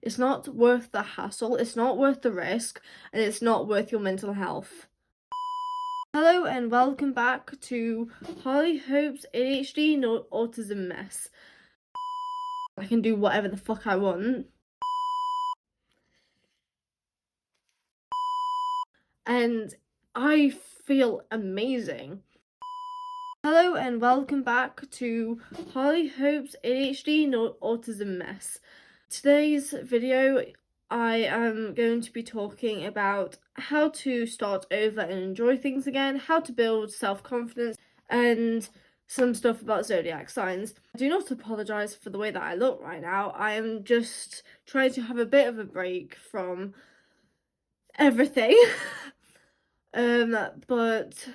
It's not worth the hassle, it's not worth the risk, and it's not worth your mental health. Hello and welcome back to Harley Hope's ADHD no autism mess. I can do whatever the fuck I want. And I feel amazing. Hello and welcome back to Harley Hope's ADHD no autism mess. Today's video I am going to be talking about how to start over and enjoy things again, how to build self-confidence, and some stuff about zodiac signs. I do not apologise for the way that I look right now. I am just trying to have a bit of a break from everything. But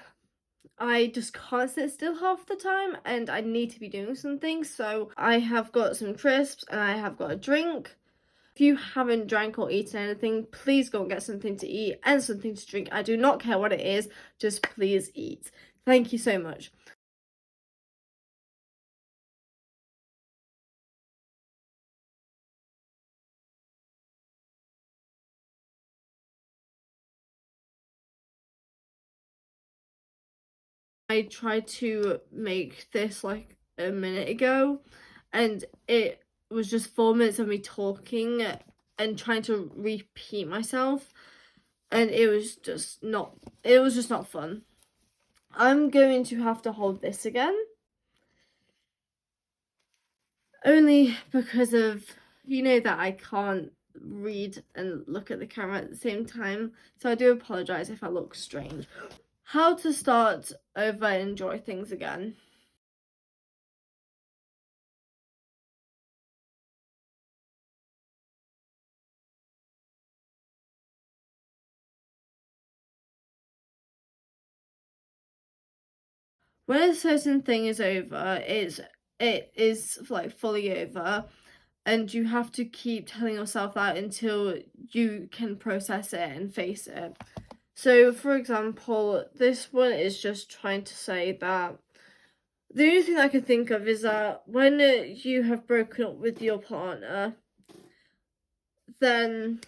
I just can't sit still half the time and I need to be doing something, so I have got some crisps and I have got a drink. If you haven't drank or eaten anything, please go and get something to eat and something to drink. I do not care what it is, just please eat. Thank you so much. I tried to make this like a minute ago and it was just 4 minutes of me talking and trying to repeat myself, and it was just not fun. I'm going to have to hold this again, only because of, you know, that I can't read and look at the camera at the same time, so I do apologise if I look strange. How to start over and enjoy things again. When a certain thing is over, it is like fully over, and you have to keep telling yourself that until you can process it and face it. So, for example, this one is just trying to say that the only thing I can think of is that when you have broken up with your partner, then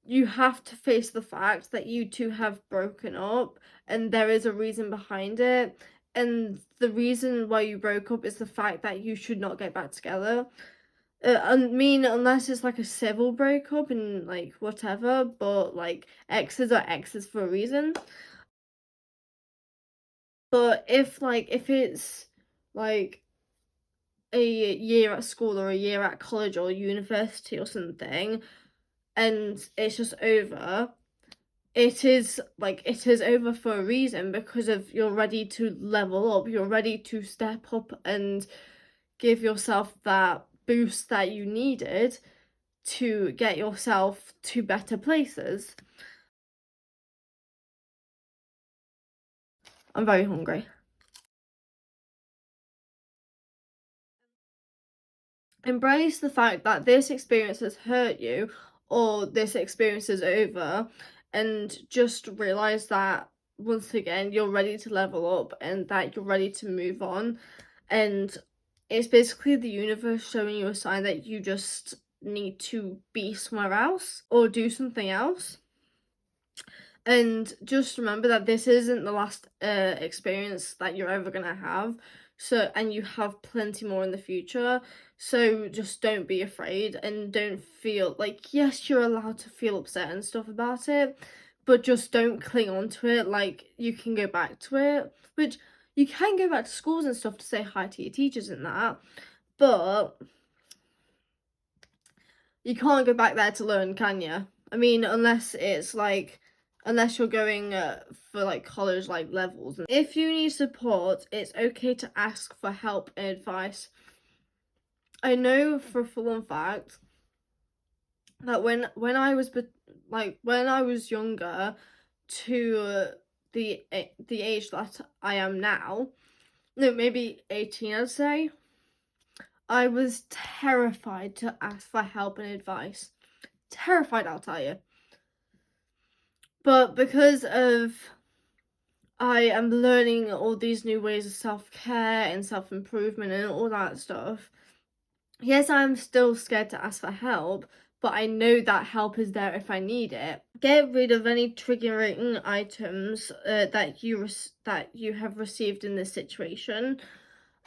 you have to face the fact that you two have broken up and there is a reason behind it. And the reason why you broke up is the fact that you should not get back together. I mean, unless it's like a civil breakup and like whatever, but like exes are exes for a reason. But if it's like a year at school or a year at college or university or something, and it's just over, it is over for a reason, because of you're ready to level up, you're ready to step up and give yourself that boost that you needed to get yourself to better places. I'm very hungry. Embrace the fact that this experience has hurt you or this experience is over, and just realize that once again you're ready to level up and that you're ready to move on. And it's basically the universe showing you a sign that you just need to be somewhere else or do something else. And just remember that this isn't the last experience that you're ever gonna have. So, and you have plenty more in the future. So just don't be afraid and don't feel like, yes, you're allowed to feel upset and stuff about it, but just don't cling on to it. Like, you can go back to it, which you can go back to schools and stuff to say hi to your teachers and that, but you can't go back there to learn, can you? I mean, unless you're going for like college like levels. If you need support, it's okay to ask for help and advice. I know for a full fact that when I was younger to the age that I am now, no, maybe 18, I'd say, I was terrified to ask for help and advice. Terrified, I'll tell you. But because of I am learning all these new ways of self-care and self-improvement and all that stuff, yes, I'm still scared to ask for help, but I know that help is there if I need it. Get rid of any triggering items that you have received in this situation.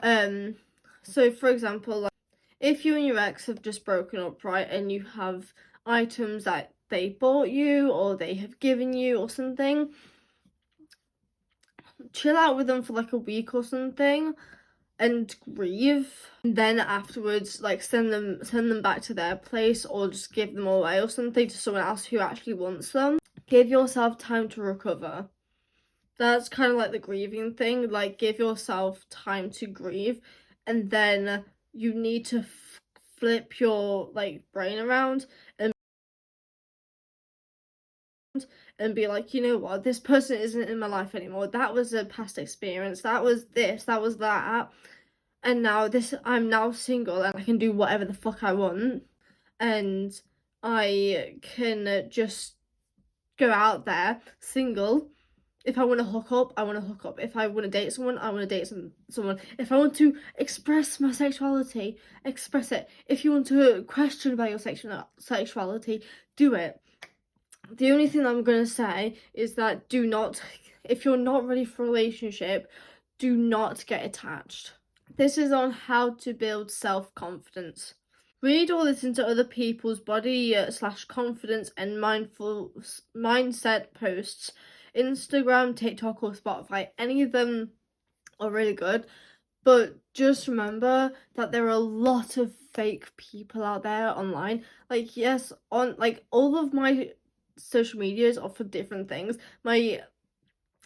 So for example, like, if you and your ex have just broken up, right, and you have items that they bought you or they have given you or something, chill out with them for like a week or something and grieve, and then afterwards like send them back to their place or just give them away or something to someone else who actually wants them. Give yourself time to recover. That's kind of like the grieving thing, like give yourself time to grieve, and then you need to flip your like brain around and be like, you know what, this person isn't in my life anymore. That was a past experience. That was this, that was that. And now I'm now single and I can do whatever the fuck I want. And I can just go out there single. If I want to hook up, I want to hook up. If I want to date someone, I want to date someone. If I want to express my sexuality, express it. If you want to question about your sexuality, do it. The only thing I'm going to say is that if you're not ready for a relationship, do not get attached. This is on how to build self-confidence. Read or listen to other people's body / confidence and mindset posts. Instagram, TikTok or Spotify, any of them are really good. But just remember that there are a lot of fake people out there online. Like, yes, on like all of my social medias are for different things. My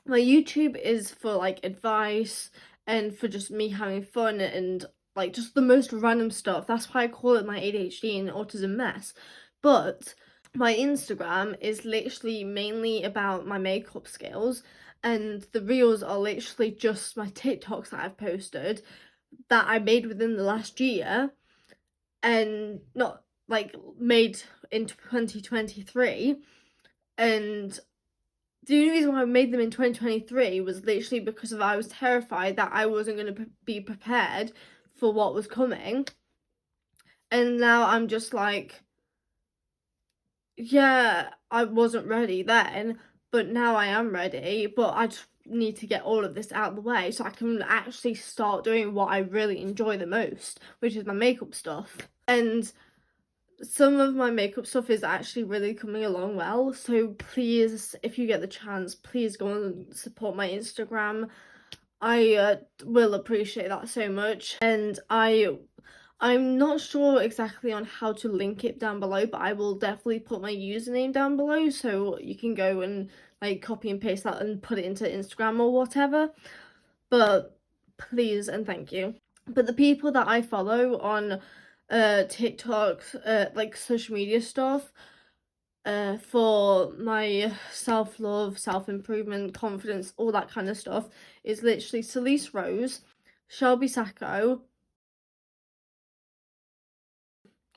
YouTube is for like advice and for just me having fun and like just the most random stuff. That's why I call it my ADHD and autism mess. But my Instagram is literally mainly about my makeup skills, and the reels are literally just my TikToks that I've posted that I made within the last year and not like made in 2023. And the only reason why I made them in 2023 was literally because I was terrified that I wasn't going to be prepared for what was coming. And now I'm just like, yeah, I wasn't ready then, but now I am ready. But I just need to get all of this out of the way so I can actually start doing what I really enjoy the most, which is my makeup stuff. And some of my makeup stuff is actually really coming along well, so please, if you get the chance, please go and support my Instagram. I will appreciate that so much. And I'm not sure exactly on how to link it down below, but I will definitely put my username down below so you can go and like copy and paste that and put it into Instagram or whatever. But please and thank you. But the people that I follow on TikTok, like social media stuff, for my self-love, self-improvement, confidence, all that kind of stuff, is literally Celeste Rose, Shelby Sacco,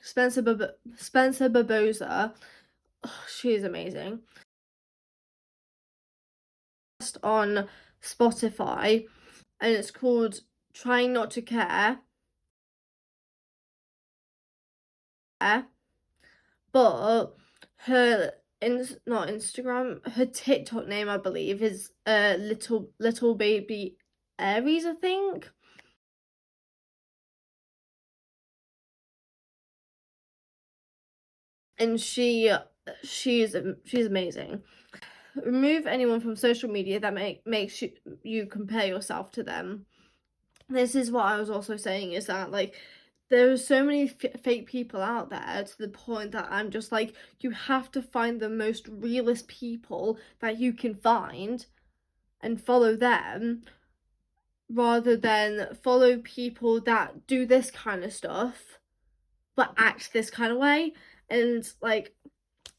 Spencer Barboza. Oh, she is amazing. Just on Spotify, and it's called Trying Not to Care. But her not Instagram, her TikTok name I believe is little baby Aries, I think. And she's amazing. Remove anyone from social media that makes you compare yourself to them. This is what I was also saying, is that like there are so many fake people out there to the point that I'm just like, you have to find the most realist people that you can find and follow them, rather than follow people that do this kind of stuff but act this kind of way. And like,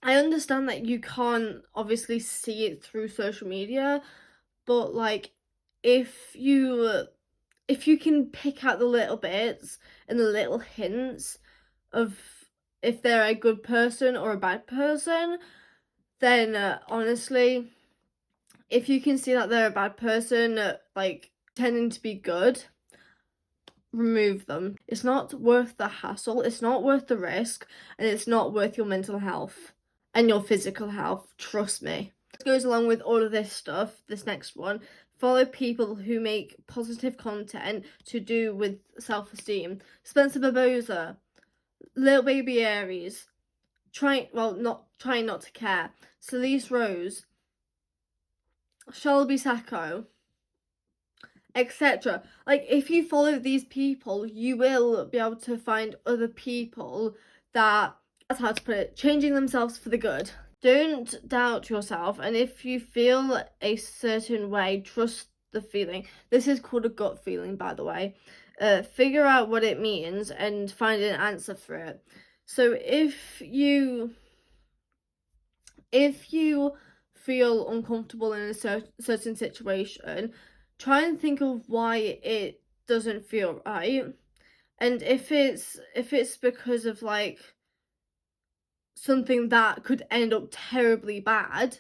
I understand that you can't obviously see it through social media, but like if you can pick out the little bits and the little hints of if they're a good person or a bad person, then honestly, if you can see that they're a bad person, like tending to be good, remove them. It's not worth the hassle, it's not worth the risk, and it's not worth your mental health and your physical health, trust me. This goes along with all of this stuff, this next one. Follow people who make positive content to do with self-esteem. Spencer Barbosa, Little Baby Aries, trying not to care. Celeste Rose, Shelby Sacco, etc. Like, if you follow these people, you will be able to find other people that, that's how to put it, changing themselves for the good. Don't doubt yourself, and if you feel a certain way, trust the feeling. This is called a gut feeling, by the way. Figure out what it means and find an answer for it. So if you feel uncomfortable in a certain situation, try and think of why it doesn't feel right. And if it's because of like something that could end up terribly bad,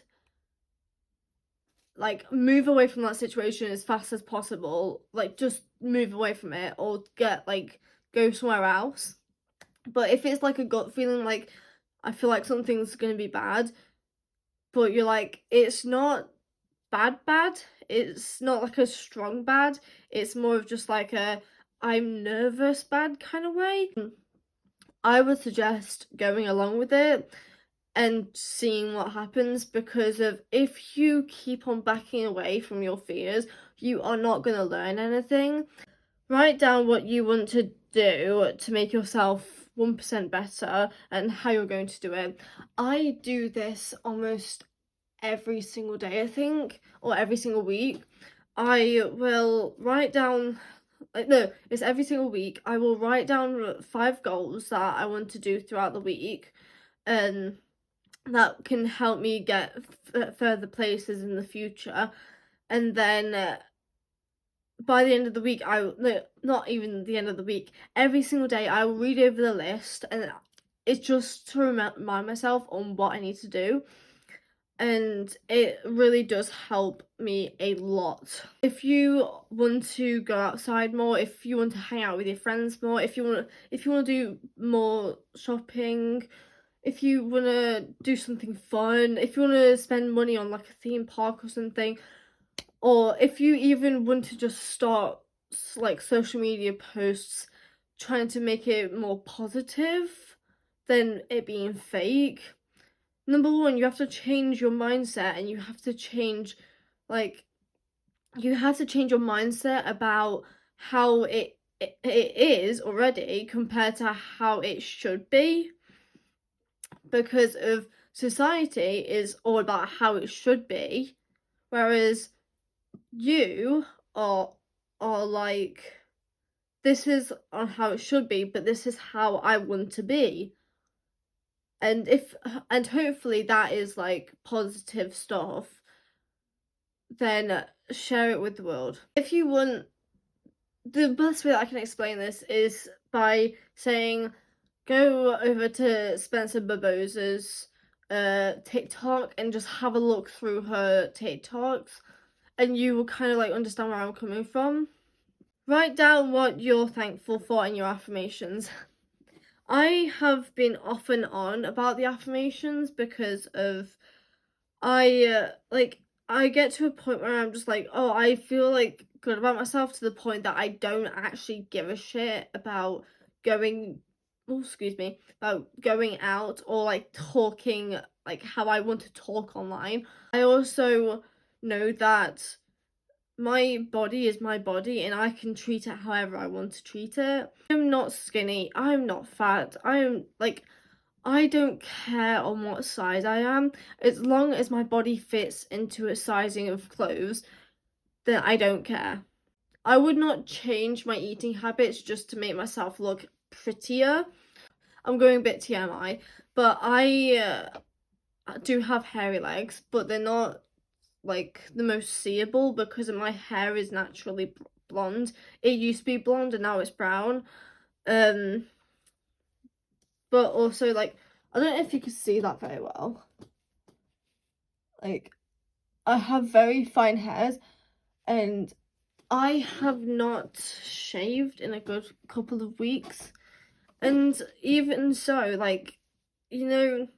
like, move away from that situation as fast as possible. Like, just move away from it, or go somewhere else. But if it's like a gut feeling, like, I feel like something's gonna be bad, but you're like, it's not bad, it's not like a strong bad, it's more of just like a I'm nervous bad kind of way, I would suggest going along with it and seeing what happens, because if you keep on backing away from your fears, you are not going to learn anything. Write down what you want to do to make yourself 1% better and how you're going to do it. I do this almost every single day, I think, or every single week. I will write down, no, it's every single week. I will write down 5 goals that I want to do throughout the week, and that can help me get further places in the future. And then by the end of the week, not even the end of the week, every single day I will read over the list, and it's just to remind myself on what I need to do. And it really does help me a lot. If you want to go outside more, if you want to hang out with your friends more, if you want to do more shopping, if you want to do something fun, if you want to spend money on like a theme park or something, or if you even want to just start like social media posts trying to make it more positive than it being fake. Number one, you have to change your mindset, and you have to change your mindset about how it is already compared to how it should be, because of society is all about how it should be, whereas you are like, this is on how it should be, but this is how I want to be. And hopefully that is like positive stuff, then share it with the world. If you want, the best way that I can explain this is by saying, go over to Spencer Barbosa's TikTok and just have a look through her TikToks, and you will kind of like understand where I'm coming from. Write down what you're thankful for in your affirmations. I have been off and on about the affirmations because of I get to a point where I'm just like, oh, I feel like good about myself, to the point that I don't actually give a shit about going about going out or like talking like how I want to talk online. I also know that my body is my body, and I can treat it however I want to treat it. I'm not skinny, I'm not fat, I don't care on what size I am. As long as my body fits into a sizing of clothes, then I don't care. I would not change my eating habits just to make myself look prettier. I'm going a bit TMI, but I do have hairy legs, but they're not like the most seeable because my hair is naturally blonde. It used to be blonde and now it's brown. But also, like, I don't know if you can see that very well. Like, I have very fine hairs, and I have not shaved in a good couple of weeks, and even so, like, you know,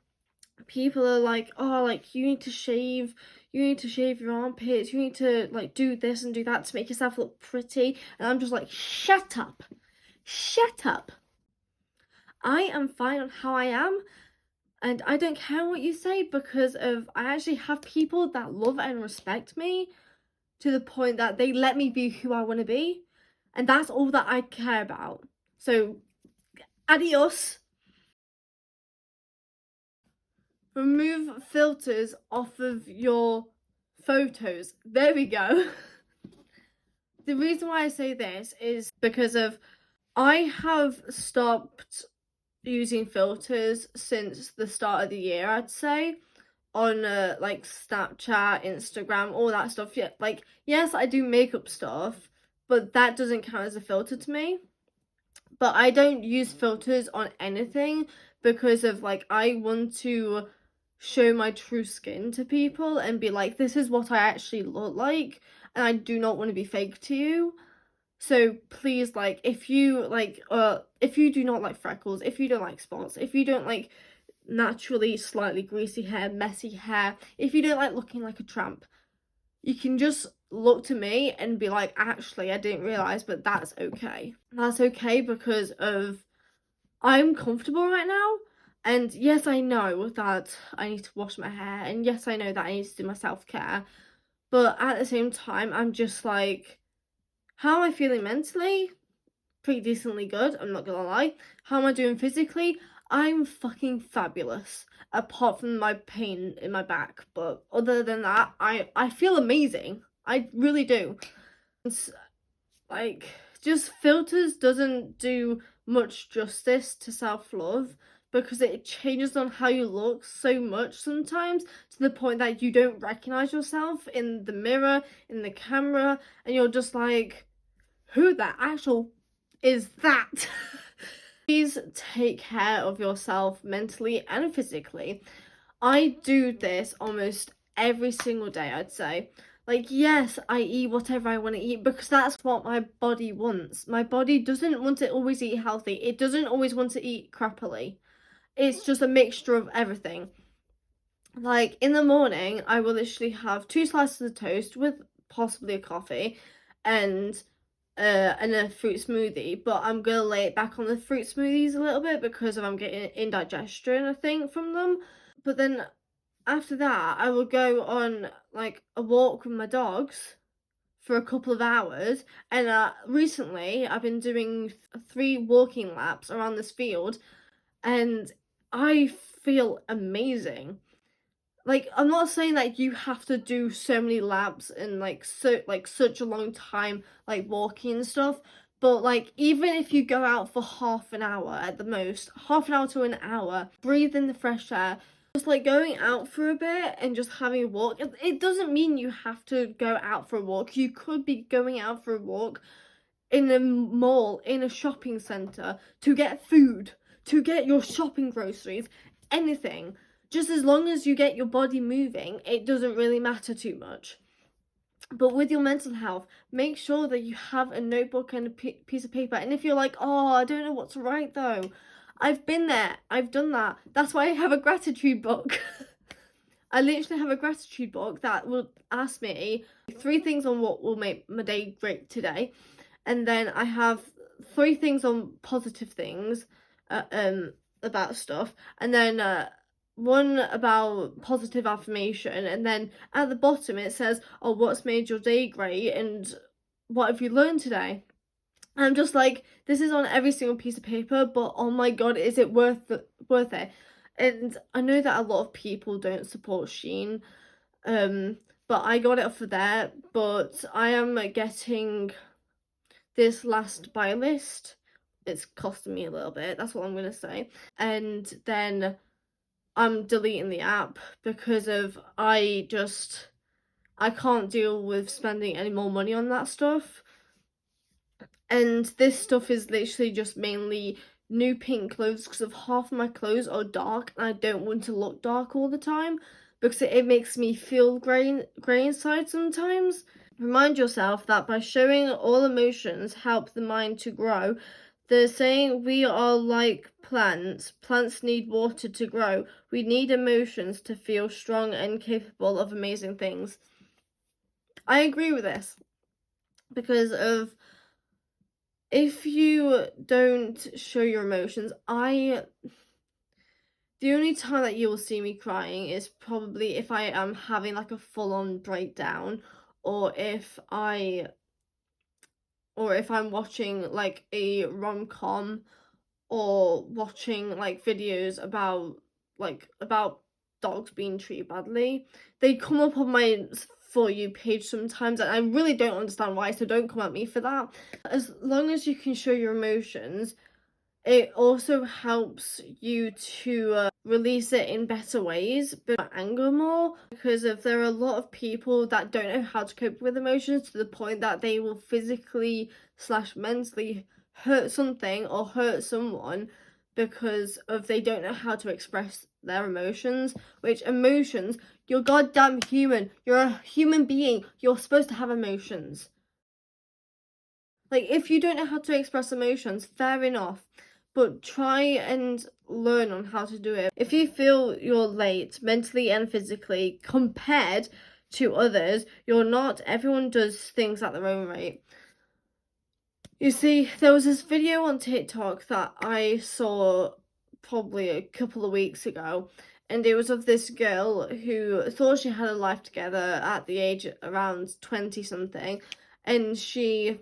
people are like, oh, like, you need to shave your armpits, you need to, like, do this and do that to make yourself look pretty, and I'm just like, shut up, I am fine on how I am, and I don't care what you say, because of I actually have people that love and respect me to the point that they let me be who I want to be, and that's all that I care about. So, adios. Remove filters off of your photos. There we go. The reason why I say this is because of I have stopped using filters since the start of the year, I'd say, on like Snapchat, Instagram, all that stuff. Yeah, like, yes, I do makeup stuff, but that doesn't count as a filter to me. But I don't use filters on anything because of, like, I want to show my true skin to people and be like, this is what I actually look like, and I do not want to be fake to you. So please, like, if you do not like freckles, if you don't like spots, if you don't like naturally slightly greasy hair, messy hair, if you don't like looking like a tramp, you can just look to me and be like, actually, I didn't realize, but that's okay. That's okay because of I'm comfortable right now. And yes, I know that I need to wash my hair, and yes, I know that I need to do my self-care, but at the same time, I'm just like, how am I feeling mentally? Pretty decently good, I'm not gonna lie. How am I doing physically? I'm fucking fabulous, apart from my pain in my back, but other than that, I feel amazing. I really do. It's, like, just filters doesn't do much justice to self-love, because it changes on how you look so much sometimes, to the point that you don't recognize yourself in the mirror, in the camera, and you're just like, who the actual is that? Please take care of yourself mentally and physically. I do this almost every single day, I'd say. Like, yes, I eat whatever I want to eat because that's what my body wants. My body doesn't want to always eat healthy. It doesn't always want to eat crappily. It's just a mixture of everything. Like, in the morning, I will literally have 2 slices of toast with possibly a coffee and a fruit smoothie, but I'm gonna lay it back on the fruit smoothies a little bit because I'm getting indigestion, I think, from them. But then after that, I will go on, like, a walk with my dogs for a couple of hours, and recently I've been doing 3 walking laps around this field, and I feel amazing. Like, I'm not saying that you have to do so many laps and, like, such a long time, like, walking and stuff, but, like, even if you go out for half an hour at the most, half an hour to an hour, breathe in the fresh air, just, like, going out for a bit and just having a walk. It doesn't mean you have to go out for a walk. You could be going out for a walk in a mall, in a shopping centre, to get food, to get your shopping groceries, anything. Just as long as you get your body moving, it doesn't really matter too much. But with your mental health, make sure that you have a notebook and a piece of paper. And if you're like, oh, I don't know what to write though, I've been there, I've done that. That's why I have a gratitude book. I literally have a gratitude book that will ask me 3 things on what will make my day great today. And then I have 3 things on positive things about stuff. And then 1 about positive affirmation, and then at the bottom it says, oh, what's made your day great and what have you learned today? And I'm just like, this is on every single piece of paper, but oh my god, is it worth it? And I know that a lot of people don't support Shein, but I got it off of there. But I am getting this last buy list. It's costing me a little bit, that's what I'm gonna say. And then I'm deleting the app because of I can't deal with spending any more money on that stuff. And this stuff is literally just mainly new pink clothes, because of half of my clothes are dark and I don't want to look dark all the time because it makes me feel grey inside sometimes. Remind yourself that by showing all emotions help the mind to grow. The saying, we are like plants. Plants need water to grow. We need emotions to feel strong and capable of amazing things. I agree with this because of if you don't show your emotions, the only time that you will see me crying is probably if I am having like a full-on breakdown, or if I'm watching like a rom-com, or watching like videos about dogs being treated badly. They come up on my For You page sometimes, and I really don't understand why, so don't come at me for that. As long as you can show your emotions, it also helps you to release it in better ways, but anger more, because if there are a lot of people that don't know how to cope with emotions to the point that they will physically / mentally hurt something or hurt someone because of they don't know how to express their emotions, which emotions, you're goddamn human. You're a human being. You're supposed to have emotions. Like, if you don't know how to express emotions, fair enough, but try and learn on how to do it. If you feel you're late mentally and physically compared to others, you're not. Everyone does things at their own rate. You see, there was this video on TikTok that I saw probably a couple of weeks ago, and it was of this girl who thought she had a life together at the age around 20 something, and she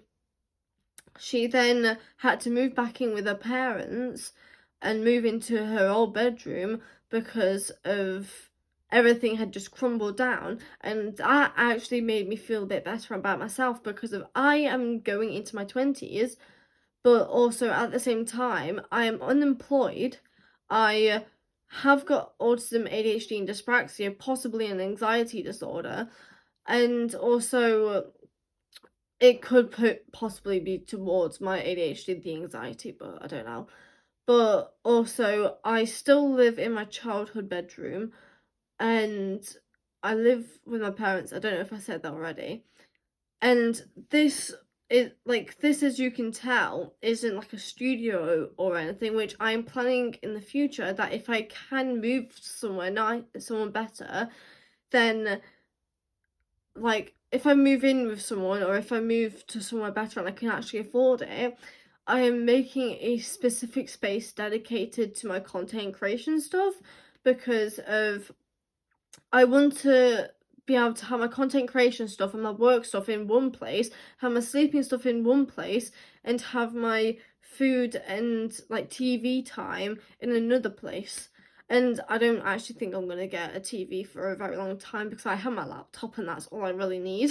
then had to move back in with her parents and move into her old bedroom because of everything had just crumbled down. And that actually made me feel a bit better about myself, because of I am going into my 20s, but also at the same time I am unemployed. I have got autism, ADHD and dyspraxia, possibly an anxiety disorder, and also it could possibly be towards my ADHD, the anxiety, but I don't know. But also, I still live in my childhood bedroom, and I live with my parents. I don't know if I said that already. And this this, as you can tell, isn't like a studio or anything, which I'm planning in the future that if I can move somewhere nice, somewhere better, then like if I move in with someone, or if I move to somewhere better and I can actually afford it, I am making a specific space dedicated to my content creation stuff, because of I want to be able to have my content creation stuff and my work stuff in one place, have my sleeping stuff in one place, and have my food and like TV time in another place. And I don't actually think I'm gonna get a TV for a very long time, because I have my laptop and that's all I really need.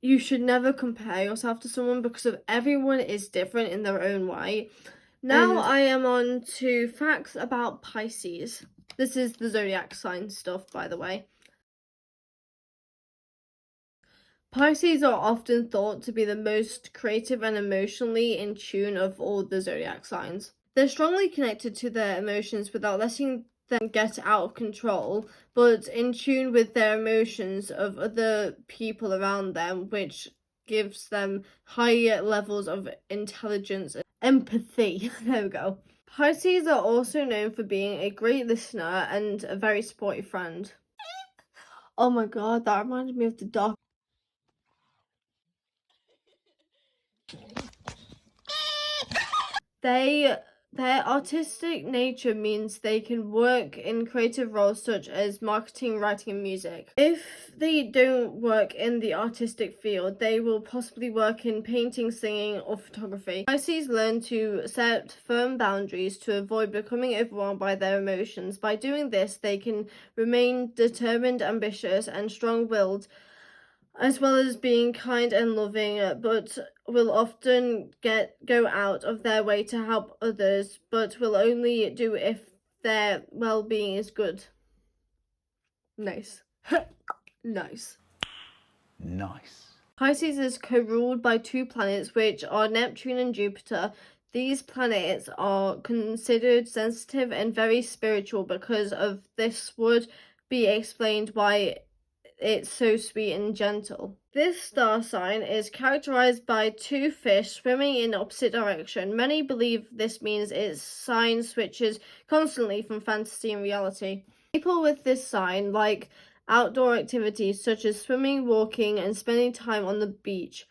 You should never compare yourself to someone, because of everyone is different in their own way. Now I am on to facts about Pisces. This is the zodiac sign stuff, by the way. Pisces are often thought to be the most creative and emotionally in tune of all the zodiac signs. They're strongly connected to their emotions without letting them get out of control, but in tune with their emotions of other people around them, which gives them higher levels of intelligence and empathy. There we go. Pisces are also known for being a great listener and a very sporty friend. Oh my god, that reminded me of the dog. Their artistic nature means they can work in creative roles such as marketing, writing, and music. If they don't work in the artistic field, they will possibly work in painting, singing, or photography. Pisces learn to set firm boundaries to avoid becoming overwhelmed by their emotions. By doing this, they can remain determined, ambitious, and strong-willed, as well as being kind and loving, but will often go out of their way to help others, but will only do if their well-being is good. Nice. Nice. Nice. Pisces is co-ruled by two planets, which are Neptune and Jupiter. These planets are considered sensitive and very spiritual, because of this would be explained why it's so sweet and gentle. This star sign is characterized by two fish swimming in opposite direction. Many believe this means its sign switches constantly from fantasy and reality. People with this sign like outdoor activities such as swimming, walking, and spending time on the beach.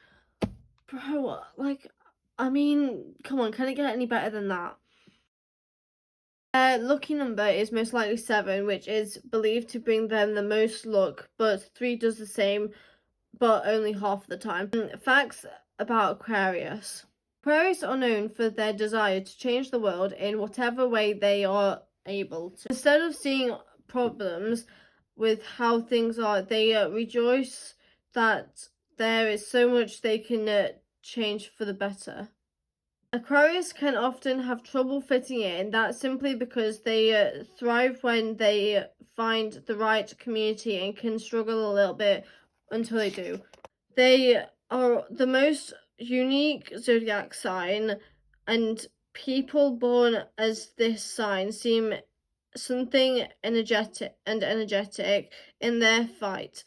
Bro, like, I mean, come on, can it get any better than that? Their lucky number is most likely 7, which is believed to bring them the most luck, but 3 does the same, but only half the time. Facts about Aquarius. Aquarius are known for their desire to change the world in whatever way they are able to. Instead of seeing problems with how things are, they rejoice that there is so much they can change for the better. Aquarius can often have trouble fitting in. That's simply because they thrive when they find the right community and can struggle a little bit until they do. They are the most unique zodiac sign, and people born as this sign seem something energetic in their fight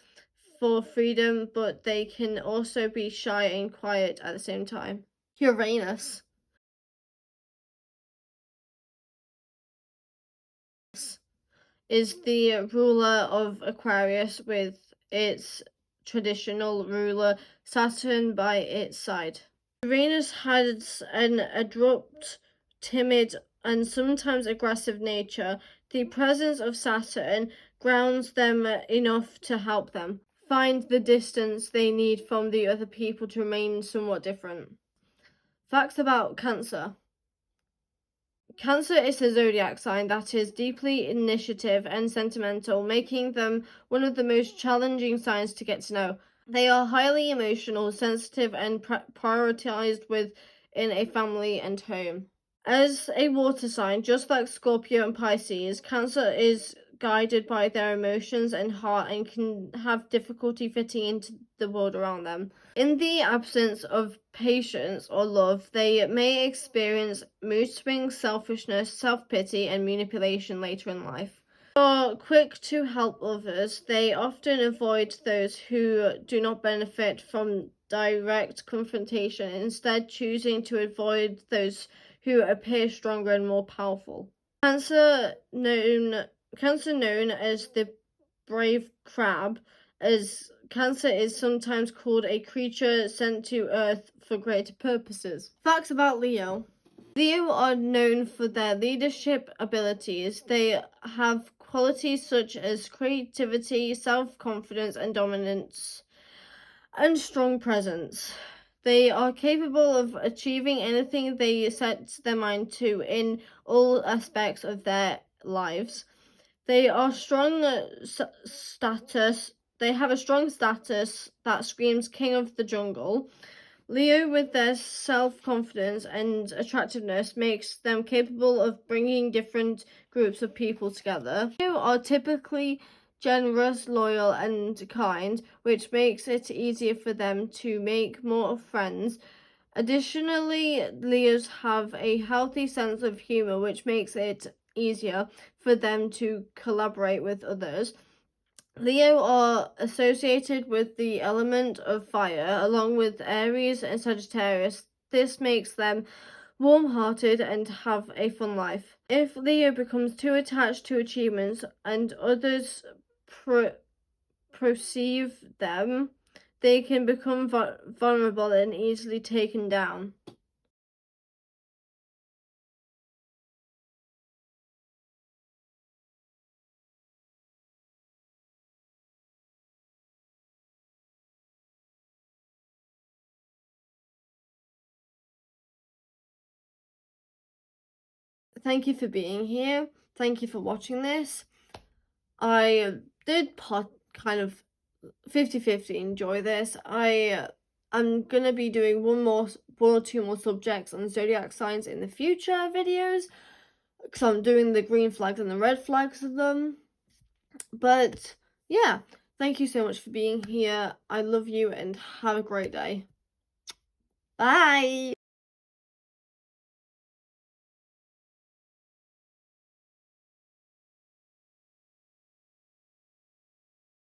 for freedom, but they can also be shy and quiet at the same time. Uranus is the ruler of Aquarius, with its traditional ruler Saturn by its side. Uranus has an abrupt, timid, and sometimes aggressive nature. The presence of Saturn grounds them enough to help them find the distance they need from the other people to remain somewhat different. Facts about Cancer. Cancer is a zodiac sign that is deeply initiative and sentimental, making them one of the most challenging signs to get to know. They are highly emotional, sensitive, and prioritized within a family and home. As a water sign, just like Scorpio and Pisces, Cancer is guided by their emotions and heart and can have difficulty fitting into the world around them. In the absence of patience or love, they may experience mood swings, selfishness, self-pity, and manipulation later in life. They are quick to help others. They often avoid those who do not benefit from direct confrontation, instead choosing to avoid those who appear stronger and more powerful. Cancer known as the brave crab, as Cancer is sometimes called a creature sent to Earth for greater purposes. Facts about Leo. Leo are known for their leadership abilities. They have qualities such as creativity, self-confidence, and dominance, and strong presence. They are capable of achieving anything they set their mind to in all aspects of their lives. They are strong status. They have a strong status that screams king of the jungle. Leo, with their self-confidence and attractiveness, makes them capable of bringing different groups of people together. Leo are typically generous, loyal, and kind, which makes it easier for them to make more friends. Additionally, Leos have a healthy sense of humor, which makes it easier for them to collaborate with others. Leo are associated with the element of fire, along with Aries and Sagittarius. This makes them warm-hearted and have a fun life. If Leo becomes too attached to achievements and others perceive them, they can become vulnerable and easily taken down. Thank you for being here. Thank you for watching this. I did kind of 50-50 enjoy this. I'm gonna be doing one or two more subjects on zodiac signs in the future videos, because I'm doing the green flags and the red flags of them. But yeah, thank you so much for being here. I love you and have a great day. Bye.